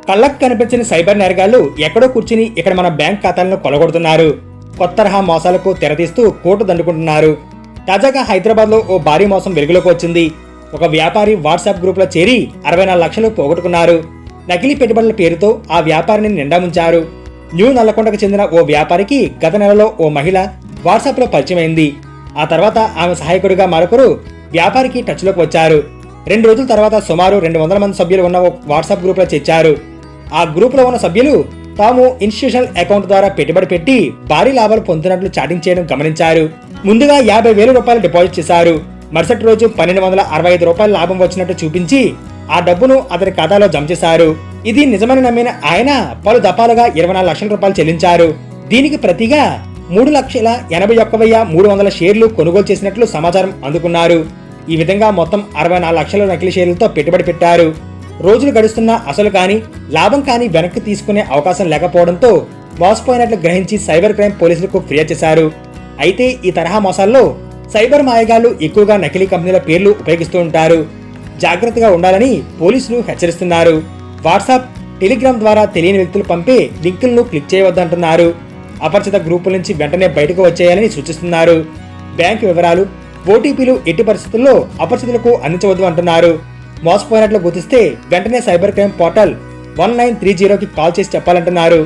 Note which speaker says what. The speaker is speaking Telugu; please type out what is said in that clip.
Speaker 1: కళ్ళకు కనిపించని సైబర్ నేరగాళ్లు ఎక్కడో కూర్చుని ఇక్కడ మన బ్యాంక్ ఖాతాలను కొలగొడుతున్నారు. కొత్త తరహా మోసాలకు తెరతీస్తూ కోర్టు దండుకుంటున్నారు. తాజాగా హైదరాబాద్ లో ఓ భారీ మోసం వెలుగులోకి వచ్చింది. ఒక వ్యాపారి వాట్సాప్ గ్రూప్ లో చేరి 64 లక్షలు పోగొట్టుకున్నారు. నకిలీ పెట్టుబడుల పేరుతో ఆ వ్యాపారిని నిండా ముంచారు. న్యూ నల్లకొండకు చెందిన ఓ వ్యాపారికి గత నెలలో ఓ మహిళ వాట్సాప్ లో పరిచయమైంది. ఆ తర్వాత ఆమె సహాయకుడిగా మరొకరు వ్యాపారికి టచ్ లోకి వచ్చారు. 2 రోజుల తర్వాత సుమారు 200 మంది సభ్యులు ఉన్న ఓ వాట్సాప్ గ్రూప్ లో చేర్చారు. ఆ గ్రూప్ లో ఉన్న సభ్యులు తాము ఇన్స్టిట్యూషనల్ అకౌంట్ ద్వారా పెట్టుబడి పెట్టి భారీ లాభాలు పొందుతున్నట్లు చాటింగ్ చేయడం గమనించారు. ముందుగా 50,000 రూపాయలు డిపాజిట్ చేశారు. మరుసటి రోజు 1,265 రూపాయల లాభం వచ్చినట్టు చూపించి ఆ డబ్బును అతని ఖాతాలో జమ చేశారు. ఇది నిజమని నమ్మిన ఆయన పలు దఫాలుగా 24 లక్షల రూపాయలు చెల్లించారు. దీనికి ప్రతిగా 3,81,300 షేర్లు కొనుగోలు చేసినట్లు సమాచారం అందుకున్నారు. ఈ విధంగా మొత్తం 64 లక్షల నకిలీ షేర్లతో పెట్టుబడి పెట్టారు. రోజులు గడుస్తున్నా అసలు కానీ లాభం కానీ వెనక్కి తీసుకునే అవకాశం లేకపోవడంతో మోసపోయినట్లు గ్రహించి సైబర్ క్రైమ్ పోలీసులకు ఫిర్యాదు చేశారు. అయితే ఈ తరహా మోసాల్లో సైబర్ మాయగాళ్లు ఎక్కువగా నకిలీ కంపెనీల పేర్లు ఉపయోగిస్తూ ఉంటారు. జాగ్రత్తగా ఉండాలని పోలీసులు హెచ్చరిస్తున్నారు. వాట్సాప్, టెలిగ్రామ్ ద్వారా తెలియని వ్యక్తులు పంపే లింకులను క్లిక్ చేయవద్దంటున్నారు. అపరిచిత గ్రూపుల నుంచి వెంటనే బయటకు వచ్చేయాలని సూచిస్తున్నారు. బ్యాంకు వివరాలు, ఓటీపీలు ఎట్టి పరిస్థితుల్లో అపరిచితులకు అందించవద్దు అంటున్నారు. మోసపోయినట్లు గుర్తిస్తే వెంటనే సైబర్ క్రైమ్ పోర్టల్ 1930కి కాల్ చేసి చెప్పాలంటున్నారు.